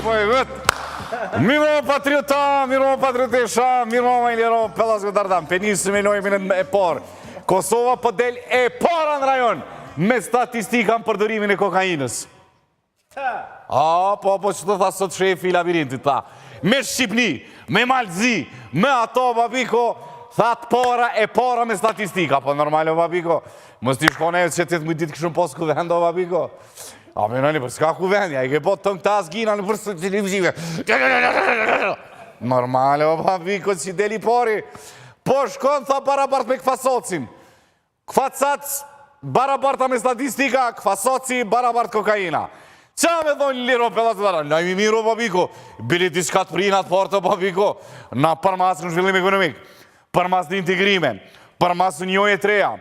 po e vetë. Miro patriota, miro patriotesha, miro ma i lero Pellas Godardan. Penisë me lojmin e parë. Kosova po del e para në rajon me statistika në përdorimin e kokainës. Po që të tha sot shefi i labirintit, ta. Me Shqipni, me Malzi, me ato, babiko, thatë para e para me statistika. Po normale, babiko, mës t'i shkone e që të të mëjtit këshën posë kuvendo, babiko. A me nëni, për s'ka kuvendja, i ke po të këta asgina në përës të televizive. Normale, babiko, që deli pari. Po shkon, tha barabart me këfasocin. Këfacac, barabarta me statistika, këfasoci, barabart kokaina. Qa me thonë liro Pellas Godardan? Na imi miro, babiko. Bili t'i shkat prinat porto, babiko. Na përmas në zhvillim ekonomik, përmas në integrime, përmas në njoje treja,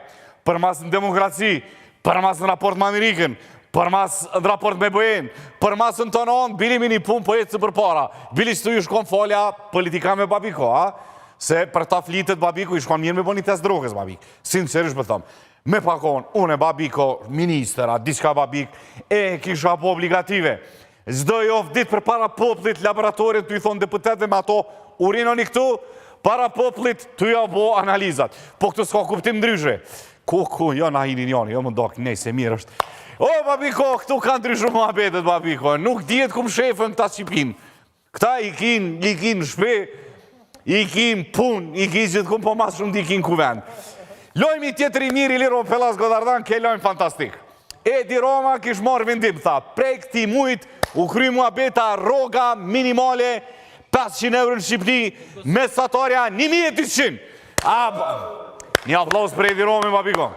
përmas në demokraci, përmas në raport me Amerikën, përmas në raport me BE-n, përmas në tonon, bili mi një pun po jetë së për para. Bili që tu ju shkon folja politika me babiko, a? Se për ta flitet babiko, i shkon mirë me bo një test drogës, babik. Sincerisht për thëmë. Me pakon, unë e babiko, ministera, diska babik, e kisha po obligative. Zdo jo vdit për para poplit laboratorit, të i thonë deputetve me ato urinoni këtu, para poplit të jo bo analizat. Po këtë s'ka kuptim ndryshe. Ku, jo na hini njoni, jo më ndok, nej se mirë është. O, babiko, këtu kanë ndryshu më abetet, babiko. Nuk djetë kum shefën këta Shqipin. Këta i kin shpe, i kin pun, i kin gjithë kum, po mas shumë di kin kuvend. Lojmi tjetër i mirë i liro Pellas Godardan, ke lojmë fantastik. Edi Roma kish marrë vendim, tha, prej këti mujt, u kry mua beta roga minimale, 500 euro në Shqipni, mesatorja 1200. Një aplaus për Edi Romi, babiko.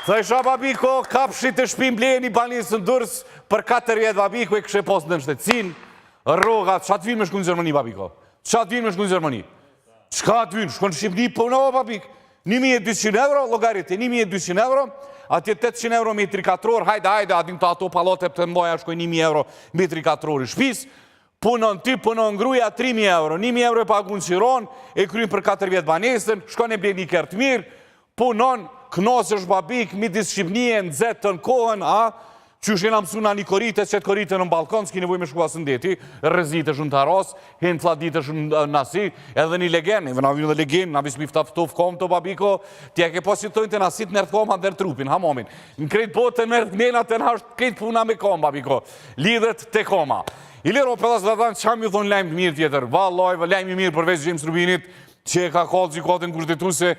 Thësha, babiko, kapshit të shpim bleni, banisë në dërs, për 4 vjetë, babiko, e kështë postë në shtetësin, rogat, qatë vinë me shku në Gjermani, babiko? Qatë vinë me shku në Gjermani? Qka të vinë? Shko në Shqipni, për në babik. 1200 euro, logarit e 1200 euro, atje 800 euro metri katror, hajde, adin të ato palote për të mdoja, shkoj 1000 euro metri katror i shpis, punon ty, punon ngruja 3000 euro, 1000 euro e pagun qiron, e kryin për 4 vjetë banesën, shkon e ble një kërtë mirë, punon, knosësh babik, midis Shqipnije, në zetë të në kohën, qysh jena mësuna një korite, qëtë korite në balkon, s'ki nevoj me shkua së ndeti, rëzite shumë të aros, hen fladite shumë nasi, edhe një legen, edhe na vjë dhe legen, na vismi ftaftof kom të babiko, tja ke positojnë të nasit nërth koma dhe trupin, hamomin. Në krejt botë të nërth nena të nështë krejt puna me kom, babiko, lidhet të koma. I liro Pellas Godardan, që kam ju thonë lajmë të mirë tjetër, valoj, lajmë i mirë përveç Gjems Rubinit, që e ka kallë gjykatën kushtetuse,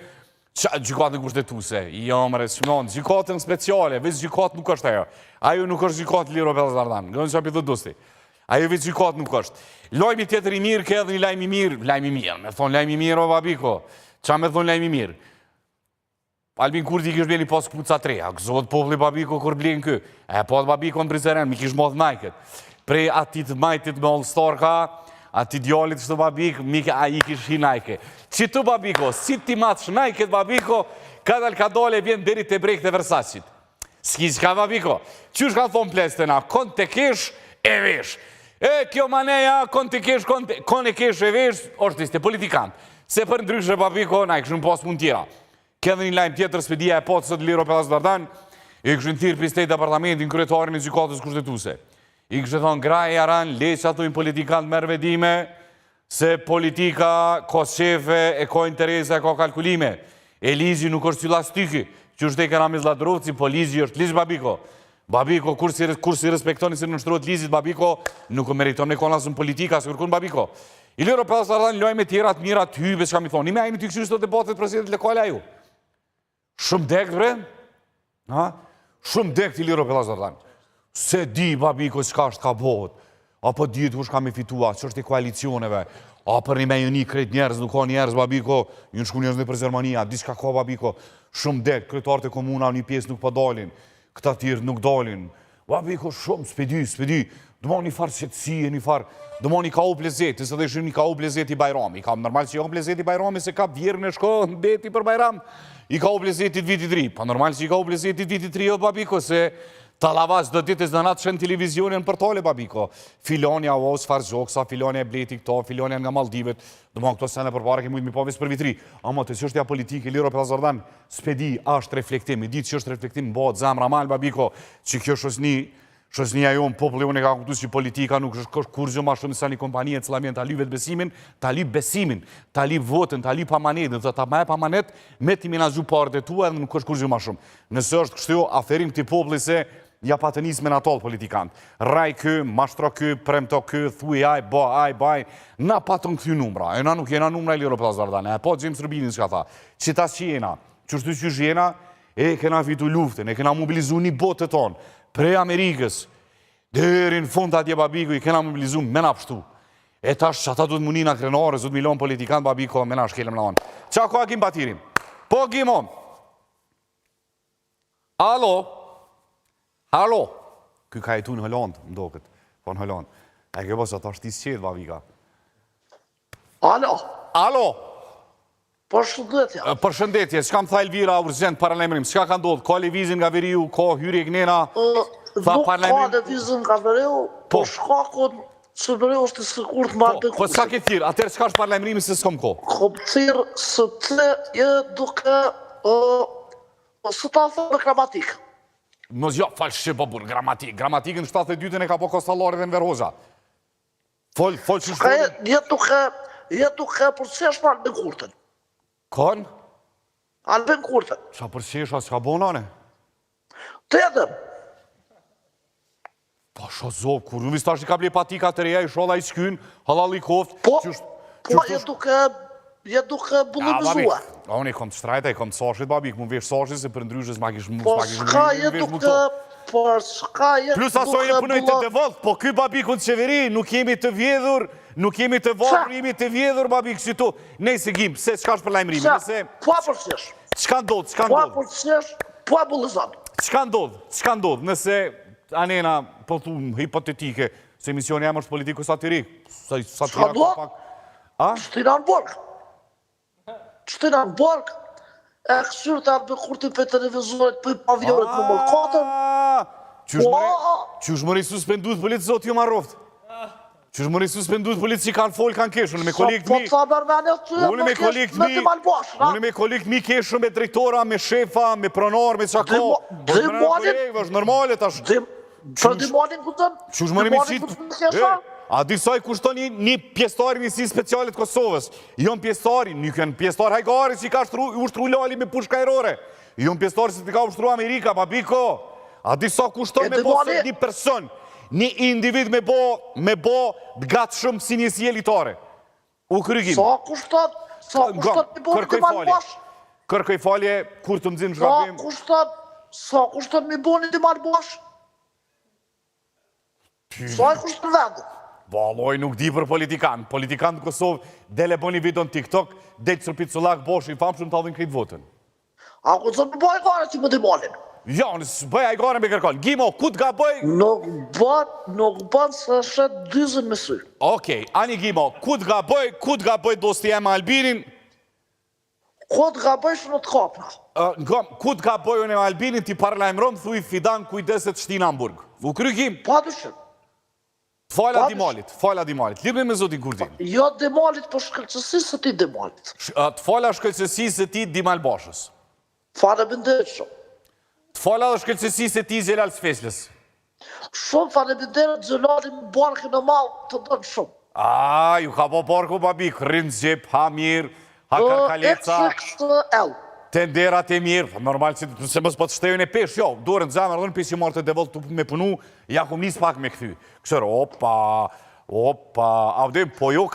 gjykatën kushtetuse, jo mëre, shmonë, gjykatën speciale, veç gjykatë nuk është ajo. Ajo nuk është gjykatë liro Pellas Godardan, gënë që api dhe dusti. Ajo veç gjykatë nuk është. Lojmi tjetër i mirë, ke edhe një lajmi mirë, me thonë lajmi mirë, o babiko, qa me thonë lajmi mirë. Albin Kurti kish bleni pas kpuca 3, a këzot popli babiko kur blen kë, e pas babiko në Prizren, mi kish modh najket. Prej atit majtit me All-Star ka, ati djallit shtë babik, a i kish hi najke. Qitu babiko, si ti matë shnajket babiko, kadal ka dole vjen deri të brejk të Versacit. Ski qka babiko, qysh ka thonë plestena, kon të kesh e vesh. E kjo maneja, kon të kesh, kon e kesh e vesh, është ishte politikan. Se për ndryshe babiko, na i këshën pas mund tjera. Këdhe një lajmë tjetër, spedia e potës të liro Pellas Godardan, i këshën thirë për State Departamentin kryetarin e gjykatës kushtetuse. I kështë thonë, graje jaran, leqa tu i politikant merë vedime, se politika, ko shefe, e ko interese, e ko kalkulime. E lizi nuk është cilas tyki, që është e këna me zladrovci, po lizi është lizi babiko. Babiko, kur si respektoni se në nështrot lizit, babiko, nuk meriton me kona së në politika, se kërkun babiko. I liro Pellas Godardan, lojme tjera të mirat hybe, që kam i thonë, një me ajmi të këshu shto debatet presidentit lekale a ju. Shumë dekt, bre? Shumë dekt i liro Pellas Godardan. Se di, babiko, qka është ka bohët, apo ditë kush ka me fitua, që është i koalicioneve, a për një me një krejt njerëz, nuk ka njerëz, babiko, ju në shku njerëz në për Zermania, diska ka, babiko, shumë dek, kretarët e komuna, një pjesë nuk pa dalin, këta tjirë nuk dalin, babiko, shumë, spedi, dëmo një farë qëtësie, një farë, dëmo një ka u plezeti, se dhe shumë një ka u plezeti Bajrami, ka normal që jo plezeti Bajrami, se ka vjerën e shko në deti për Bajram, i ka u plezetit vitit 3, pa normal që i ka u plezetit vitit 3, babiko, se ta lavaz do ditë të natë shën televizionin për tole, babiko. Filonja o sfar zoksa, filonja e bleti këto, filonja nga Maldivet, do më këto sene për pare ke mujtë mi povis për vitri. Amo të që është ja politike, liro Pellas Godardan, spedi, ashtë reflektim, i ditë që është reflektim, bëhet zamra mal, babiko, që kjo Shoqënia jonë, populli unë e ka kuptuar që politika nuk është kurrë më shumë se një kompani e cila mjen ta lyvet besimin, ta lyp besimin, ta lyp votën, ta lyp amanetin, do ta marrë amanet me ti menaxhu parët e tua dhe nuk është kurrë më shumë. Nëse është kështu, aferim këtij populli se ja pa të nisë me natall politikant. Raj kë, mashtro kë, premto kë, thuj aj, baj, na pa të këthy numra. E na nuk jena numra e lirë për Zardane. E po James Rubinin që ka tha, që tas që jena, qështu që jena, e kena fitu luftën, e kena mobilizu një botë të tonë, prej Amerikës, deri në fund atje babiku, i kena mobilizu me na pështu. E tash që ata du të munina krenore, zut milion politikant babiko, me na shkelem në onë. Qa ko akim batirim? Po gimo. Alo, ky ka jetu në Holland, më do këtë, po në Holland. E ke po që ata shtis qetë, babika. Alo. Përshëndetje. Përshëndetje, që kam tha Elvira urgent parlamentim, që ka ndodhë? Ka levizin nga veriu, ka hyri e gnena? Nuk ka levizin nga veriu, po shkakon që veriu është i sigurt më albe kurse. Po s'ka ke thirë, atër s'ka është parlamentim se s'kom ko? Kom thirë se te je duke, së ta thë në gramatikë. Mos jo, falë shqip po burë, gramatikë. Gramatikën 72-ën e ka po Kostallari dhe në Verhoza. Folë që shtrojnë? Je duke përqesh më albe kurten. Kon? Albe kurten. Qa përqesh, as ka bonane? Të edhem. Po sho zovë, kur në vistash i ka ble patika të reja, i shola i s'kyn, halal i koft. Po, je duke bullimizuar. Unë i kom të shtrajta, i kom të sashit, babik, mu vesh sashit, se për ndryshës ma kish mu. Po, s'ka je duke, plus asojnë punoj të devolt, po ky babik unë të qeveri, nuk jemi të vjedhur, nuk jemi të vapër, jemi të vjedhur, babik, që tu. Nej se gjim, se qka është për lajmërimi, nëse... Po përqesh. Qka ndodh, Po përqesh, po bullizon. Qka ndodh, nëse anena, po thu, hipotetike, se emisioni jam është politiku satirik, Qka ndodh? Shtina në borg. Shtina në borg, e kësyrë të arbe kurti për televizorit për pavionet në mërkatën. Qysh mëri suspenduat politë, zotë ju marroft? Qysh mëri suspenduat politë që kanë folë, kanë keshë? Unë me kolikët mi... Unë me kolikët mi keshë me drejtora, me shefa, me pronar, me qako. Është normalet ashtë. Për dimonin këtën? Qysh mëri me qitë? A disaj kushton një pjesëtari njësi specialit Kosovës. Jon pjesëtari, nuk janë pjesëtari hajgari që i ka ushtru lali me pushka erore. Jon pjesëtari që ti ka ushtru Amerika, babiko. A disa kushton me bo një person, një individ me bo gatë shumë si njësi elitare. U kërëgjim. Sa kushton? Sa kushton me bo një dimal bosh? Kërkoj falje, kur të mëzim zhgabim. Sa kushton me bo një dimal bosh? Sa e kushton vendë? Valoj, nuk di për politikanë. Politikanë të Kosovë, dele bo një video në TikTok, dhe që Piculak bosh i famë shumë të adhin krejtë votën. A ku të zërë më bëj e gare që më dimalin? Jo, nësë bëj e gare me kërkon. Gimo, ku të ga bëj? Nuk bën se shetë dyzën me sy. Okej, ani Gimo, ku të ga bëj dosti e me Albinin? Ku të ga bëj shë në të kapna? Ku të ga bëj unë e me Albinin, ti parlajmëron, thuj fidan kujdeset shtin Hamburg. U krygim? Pa dushim. Fala Dimalit. Lirme me zotin Kurdin. Jo Dimalit, për shkëllqësisë së ti Dimalit. Të fala shkëllqësisë së ti Dimal Bashës. Fale binderit shumë. Të fala dhe shkëllqësisë së ti Zhelal Sfeslës. Shumë fale binderit Zhelali më barkë në malë të dënë shumë. Ju ka po barku babik, rinë zgjep, ha mirë, ha karkaleca. XXL. Tenderat e mirë, normal që se mësë po të shtejën e pesh, jo, dorën të zemër, dhënë pesi marë të devolt të me punu, ja kum njës pak me këthy. Kësër, opa, avdem, po jo,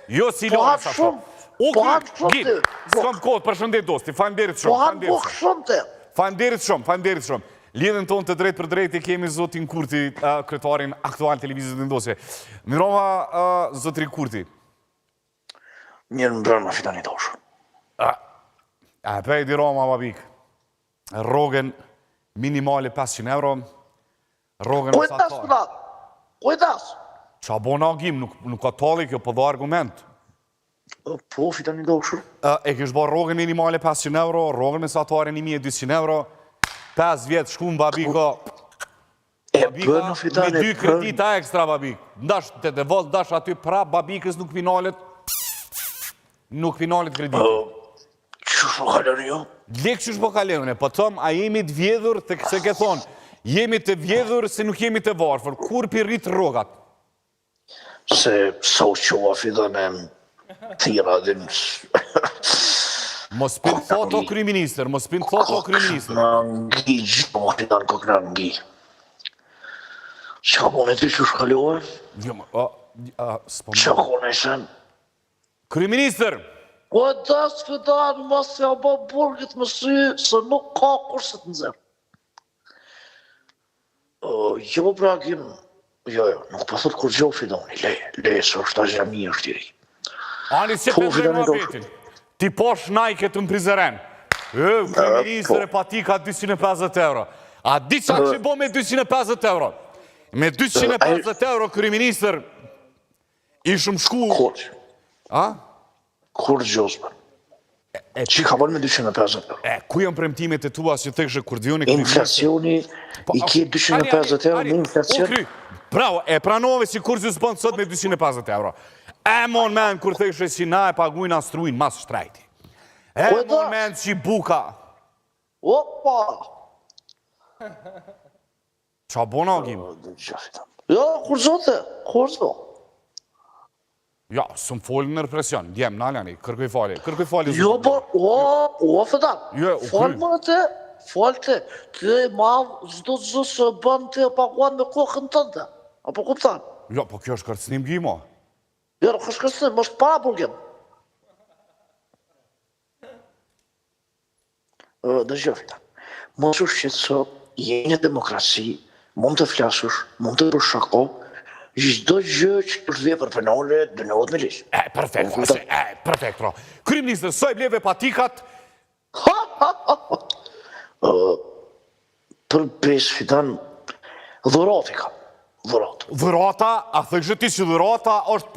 jo si lorë sa shumë. Po hanë shumë të. S'kom kohët, përshëndet dosti, falenderit shumë. Po hanë bukë shumë të. Falenderit shumë. Lidhën tonë të drejt për drejt e kemi zotin Kurti, kretarin aktual televizit të ndosje. Miroma, zotri Kurti. Njërë më bërë më fitani doshë. Pej di Roma, babik. Rogën minimale 500 euro. Rogën Kujtas për datë? Kujtas? Qa bona gjim, nuk ka tali kjo për dhe argument. Po, fitani doshë. E kështë bo rogën minimale 500 euro, rogën me satuare 1200 euro. 5 vjetë shkum, babiko. Bënë fitani. Me 2 kredita ekstra, babik. Ndash të devolt, ndash aty prap, babikës nuk finalet kreditit. Qështë po kaleni jo? Lek qështë po kaleni, po tëm, a jemi të vjedhur të këse ke thonë, jemi të vjedhur se nuk jemi të varfër. Kur pi rrit rrogat? Se sa u qova Fidan e tira dhe Mos pin thot o kryeministër, mos pin thot o kryeministër. Në ngi gjithë, Fidan kokë në ngi. Qa kone ty që shkallua? Jo, s'po Qa kone sen? Kryeministër! Po e das Fidan, mas ja ba burgit më sy, se nuk ka kurse të nëzër. Jo, Bragim, jo, nuk po thot kur gjo Fidani, le, se është a gjami është tiri. Ani se Po, përgjë Fidani nga vetin. Ti po shnajke të në prizeren. Kryeministër e pati ka 250 euro. A di qa që bo me 250 euro? Me 250 euro, kryeministër, ishëm shku... Kur? A? Kur gjosme? Që ka bërë me 250 euro? Ku janë premtimet e tua që të kështë kurdjoni kryeministër? Inflacioni, i ke 250 euro me inflacion? Bravo, e pranove që kur që s'bën sot me 250 euro. E mon men, kur të ishe që na e pagujnë astruin mas shtrajti. E mon men që buka. Opa! Qa bona, Gim? Jo, kur zote, kur zote. Ja, së më folë në represion, djemë, në alani, kërkuj fali. Kërkuj fali. Jo, por, Fidan, falë më të, falë të, të ma zdo zdo së bënë të paguan me kokën tënde, apo kuptan? Jo, po kjo është kërcënim, Gimo. Jo, nuk është kërcënim, më është para burgim. Dhe gjë, Fidan, më është shqetëso, jeni demokraci, mund të flasësh, mund të përshako, çdo gjë që është vepër penale dënohet me ligj. Perfekt, ro. Kryeministër, soj bleve patikat? Për pesë Fidan, dhurati ka. Dhurata, a thëgjë ti që dhurata është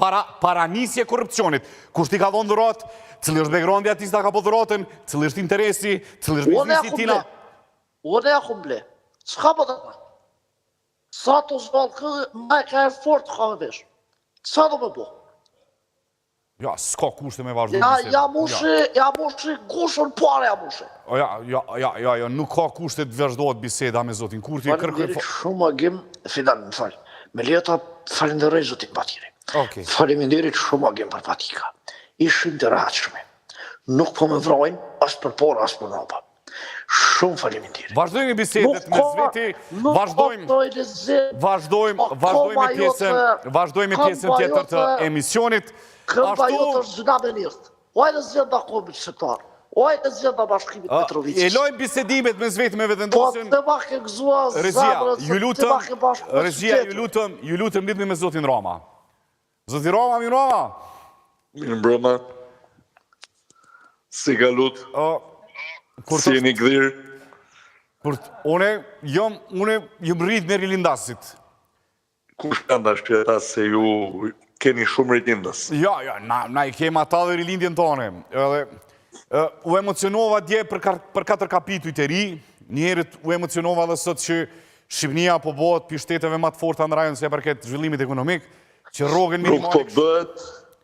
paranisje korrupsionit. Kush ti ka dhonë dhurat, cili është backgroundi ati s'ta ka po dhuratën, cili është interesi, cili është biznesi tina. Unë e akum ble, s'ka po të ta. Sa të zbalë këdhe, ma e ka e fort ka me vesh. Sa të me bo? Ja, s'ka kushte me vazhdu. Ja mushi, gushën pare ja mushi. Ja, nuk ka kushte të vazhdojt biseda me Zotin Kurti. Falenderit shumë, Agim, Fidan, më falë. Me leta falenderej Zotin Batiri. Falenderit shumë, Agim, për patika. Ishin të rachme. Nuk po me vrojnë, as për por, as për nopa. Shumë faleminderit. Vazhdojmë bisedet me Zveti, vazhdojmë pjesën tjetër të emisionit. Këmba jo të zhëna me njërtë. Ojnë zhënda komit qëtar. Ojnë zhënda bashkimit Petrovicis. E lojmë bisedimet me Zveti me vetendosin. Po të ma ke gëzua zamrët, të ma ke bashkë. Rezia, ju lutëm lidhme me Zotin Roma. Zotin Roma, mi Roma? Mirë mbrëma. Si ka lutë? Si jeni këdhirë? Une jëm rritë me rilindasit. Kush ka ndash këta se ju keni shumë rilindas? Ja, na i kema ata dhe rilindjen tonë. U emocionova dje për 4 kapitujt e ri, njerët u emocionova dhe sot që Shqipnia po bëhet për shteteve më të forta në rajon se përket zhvillimit ekonomik, që rrogën minimalisht...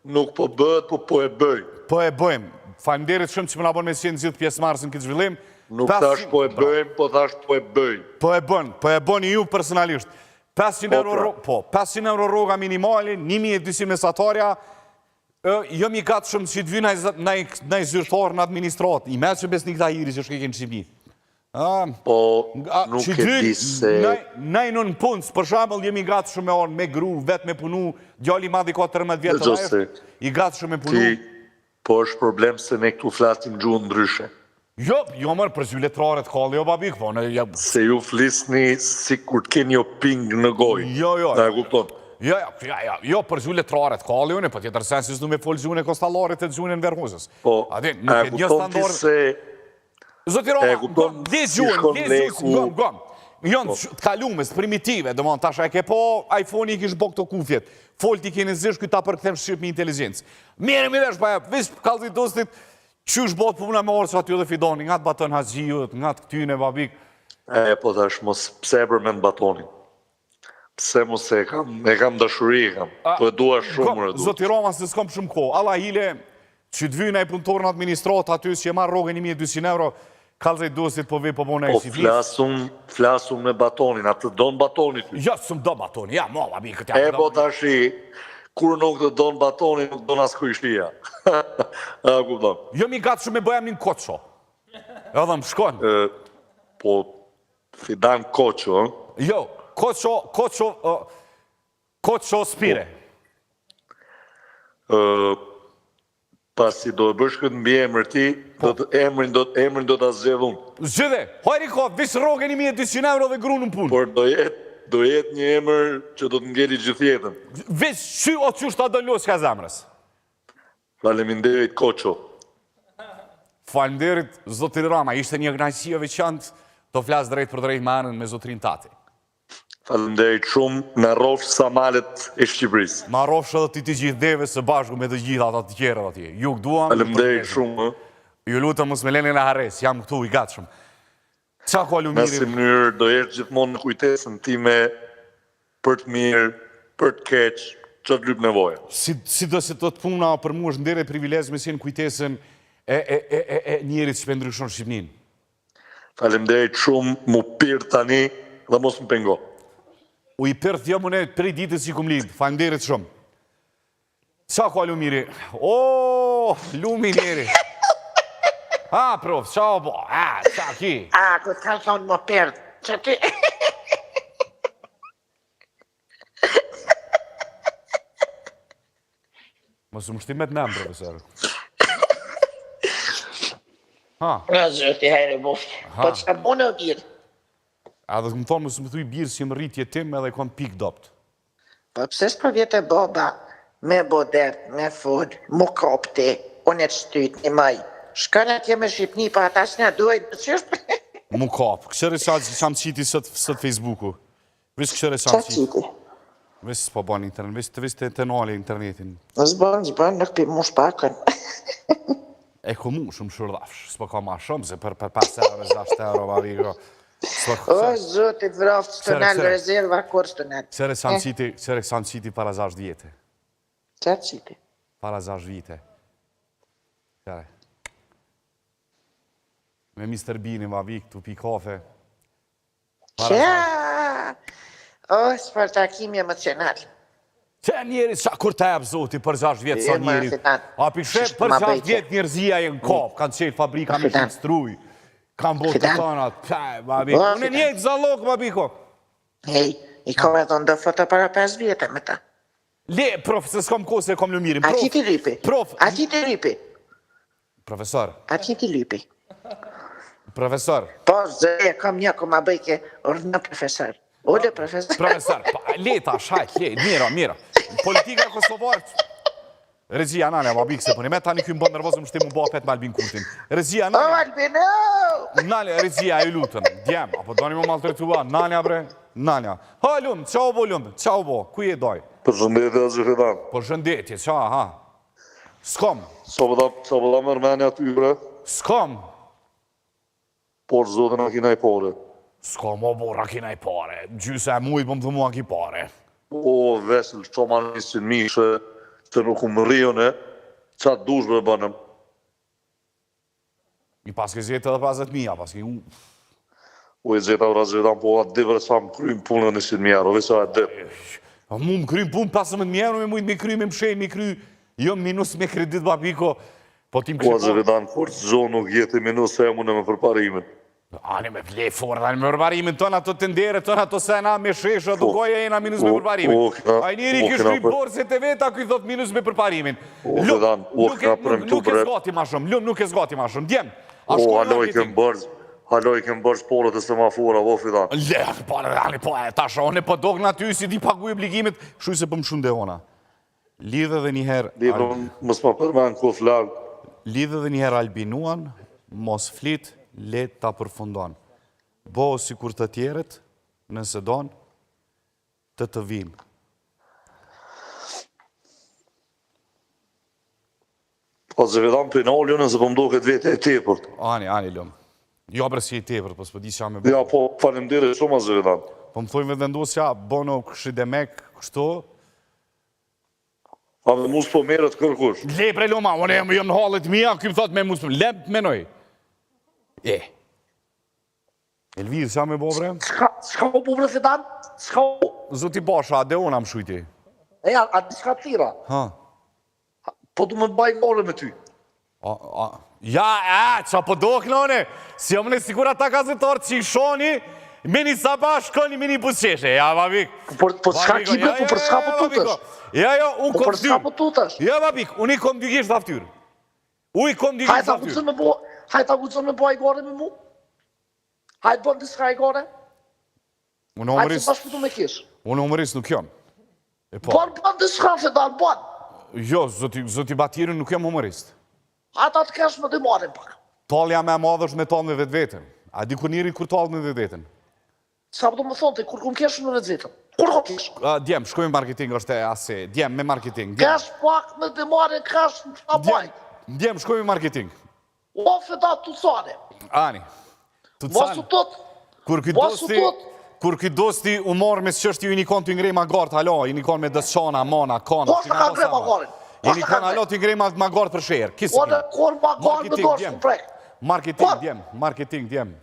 Nuk po bëhet, po e bëj. Po e bëjmë. Faleminderit shumë që më na bën me qenë gjithë pjesëmarrës në këtë zhvillim. Nuk thash po e bëjmë, po thash po e bëj. Po e bën ju personalisht. 500 euro rroga minimale, 1200 mesatarja, jëm i gatë shumë që të vynë na i zyrtarë në administratë, i me që besnik të ahiri që shkejke në Shqipni. Po, nuk e di se... Na i nën punës, për shambull, jemi i gatë shumë me orë, me gru, vetë me punu, djali madhi ka 13 vjetë të rajë, i gatë shumë me punu. Po është problem se ne këtu flasim gjuhë ndryshe. Jo mërë, për zhju letrare të kalli, jo babik, po në... Se ju flisni si kur të keni o ping në gojë. Jo. Da e kupton? Jo, për zhju letrare të kalli, une, për tjetër sensi s'du me folë zhune kostalarit e zhune në verhuzës. Po, e kupton ti se... Zotiroma, dhe zhune, Jonë të kalumës, primitive, dhe mon, tasha e ke po, iPhone-i kishë bo këto kufjet, folë ti kene zishë këta për këthem shqip me inteligencë. Mire mi vesh, pa e, vish kalzi dostit, qysh bot puna me orë që aty dhe Fidoni, nga të baton Haqijut, nga të këtyne, babik. Po tash, mos pse e përmend batonin. Pse mos e kam dashuri e kam, po e dua shumë rëdu. Zotiroma, se s'kom shumë ko, alla hile, që të vyna i punëtorë në administratë, aty që e marrë rogën 1200 euro, Kallëzaj dosit po vej po bona e Po Shqipnis. flasum me batonin, atë don batonin ty. Ja, së më do batoni, ja, mo, babi, këtë E po tashi, kur nuk të don batonin, nuk don as kujshia. A kupton? Jo mi gatë shumë me bëjam një koqo. Edhe më shkon. Po Fidan Koço, Jo, koqo spire. pasi do të bësh këtë mbi emër ti, emrin do ta zgjedh unë. Zgjidhe, hajri ko, vish rogën 1200 euro dhe gru në punë. Por do jetë një emër që do të ngeli gjithë jetën. Vish shy o qysh ta do los ka zemrës. Faleminderit Koço. Falenderit, zotin Rama, ishte një kënaqësi e veçantë të flas drejt për drejt me anën me zotrin Tati. Faleminderit shumë, na rrofsh samalet e Shqipërisë. Ma rrofsh edhe ti të gjithë deve së bashku me të gjithë ata të tjerë atje. Ju duam. Faleminderit shumë. Ju lutem mos më leni në harres, jam këtu i gatshëm. Qa ku Në Alumiri? si mënyrë do jesh gjithmonë në kujtesën time për të mirë, për të keq, që të lyp nevoja. Si do se të puna për mu është ndere privilegj me si në kujtesën e njerit që pëndryshon Shqipnin. Faleminderit shumë, mu pirë tani dhe mos më pengo. U i përt jo mëne prej ditës që kum lidë, falenderit shumë. Qa ku Alumiri? O, lumi njeri. Ha, prof, qa o bo? Ha, qa ki? ku të kanë thonë më perdë, që ti... Mos më shtimet me më, profesor. Ha, Në zëti hajre boftë, po që më në mirë. a dhe më thonë, mos më thuj birë si më rritje tim edhe kom pik dopt. Po pse s'po vjetë baba me bodert, me fod, mu kopti, unë e të shtyt një maj. Shkën atje me Shqipni, pa ata s'na duhet, që është... Mu kap, këshere qam qiti sët Facebooku. Vis këshere Qa qam qiti. qiti? Vis s'po ban internet, vis të nale internetin. Zbën, nuk pi mu shpakën. E ku mu shumë shurdafsh, s'po ka ma shumë, se për 5 euro, 6 euro, ma viko. O, zotit vraftë, së të Qere, nalë qere. rezerva, kur së të nalë. Këshere qam qiti para 6 vjetë. Qa qiti? Para 6 vite. Këshere. Me Mr. Bini, ma vik, tu pi kafe. Qa? O, s'për takimi emocional. Që njeri, qa kur të ebë zoti për 6 vjetë sa E, ma, njeri? fitan. A pishe Shishtë për ma 6 bëjtje. vjetë njerëzia e në kopë, kanë qenë fabrika me Fitan. shqitstruj, kanë bërë të Fitan. tonat, pjaj, babi. O, Unë e fitan. njëjtë zalok, babiko. Hej, i kom e thonë do foto para 5 vjetë me ta. Le, prof, se s'kom kohë se kom lëmirin. A ti ti lypi? Prof, A ti ti lypi? profesor, A ti ti lypi? profesor, Po, zë, kam një, ku ma bëjke ordnë profesor. Ode, profesor. profesor, leta, shajt, mira. Politika kosovarë, regjia nane, babik, se për një me tani këmë bënë nervozë më shtimë më bëha pet me Albin Kurtin. Regjia O, nane, Albino! nane, regjia e lutën, djem, apo doni më maltretua, nane, bre, nane. Ha, lumë, qau bo, lumë, qau bo, ku je doj? Përshëndetje Azhi Fidan. Po shëndetje, qa, ha? S'kom, Sa vëda mërmenja ty, bre, s'kom, por zotën a kina i pore. s'kom, o bo, rakina i pare, gjyse e mujt, po më thë mua ki pare. O, vesel, që ma nisin mishe, që nuk më rrione, qa të dush bre bënëm. I paske zjetë edhe 50.000, paske u... O, i zeta u razvedan, po atë divre sa më krymë punën e sin mjerë, o visa e dhe. Mu më krymë punë 15.000 euro, me mujtë me kry, me mshenjë, me kry, jo minus me kredit, babiko, po ti më Po, kështë... Azhi Fidan, kur të zonë nuk jeti minus e mune me përparimin. Ani me ple forë, ani me përbarimin tonë, ato të ndere tonë, ato se na me sheshë, ato goja e na minus me përbarimin. A i njëri kështë kry borset e veta, kuj thot minus me përparimin. Fidan, kena premtu, Nuk e bre. zgati ma shumë, lumë nuk e zgati ma shumë, djem. O, haloj kem bërë sporët e semafora, o, Fidan. Le, ani po, tash, one po dogë në ty si ti paguj obligimit, shuj se po më shunde ona. Lidhe dhe njëherë... Libro, mës ma përmen ku flagë. Lidhe dhe njëherë albinuan, mos flit, le ta përfundon. Bo si kur të tjeret, nëse don, të vinë. Po zë vedan për në olju nëse po mdo këtë vete e tepërt. Ani, lumë. Jo bre si e tepër, po s'po di që me bërë. Ja, po falemdire shumë a zë vedan. Po më thujme vendosja, bono këshidemek, kështu. A me mus po merët kërkush. Le bre luma, unë jam në halët mija, këmë thot me musë, le menoj. Elviz, qa me bo bre? S'ka u bu bre fidan? S'ka u. Zoti Basha, ade ona më shujti. E janë, a diska tira. Ha? Po du me baj ngore me ty. Ja, qa po do knone? Si jam në sigur ata gazetarë që i shoni, meni sabah shkoni, meni busqeshe. Ja, babik. Po s'ka kibre, po për s'ka po tutesh. Ja, unë Po kom për s'ka po dy. tutesh. Ja, babik, unë i kom dy gisht aftyrë. Unë i kom dy gisht Hajta aftyrë. gucën me bo, hajta gucën me baj ngore me mu. Hajtë bën diska i gore. Unë Hajtë omëris, se bashkëtu me kish. unë omëris nuk jam. E po. Bën diska fidan, bën. Jo, zoti Batirin nuk jam humorist. Ata të kesh me dhe marim pak. Talja me madhë është me talë me vetë vetën. A di kur njëri kur talë me vetë vetën? Sa përdo më thonë të, kur kum kesh me vetë vetën? Kur kom kesh? Djem, shkoj me marketing është e ase. Djem, me marketing. Djem, Kesh pak me dhe marim, kesh në të baj. djem, shkoj me marketing. O fidan të sane. Ani, të Mosu canë. tët. Kur ky Mosu dosti, tët. kur ky dosti u morë me s'qështi ju nikon të ngrej ma gartë, halo, i nikon me dësqana, mana, kana. Po shtë ka ngrej ma garin. I nikon halo të ngrej ma gartë për sherë. Kisë O në kur ma garin me dorë shtë prek. Marketing, djem, marketing, djem.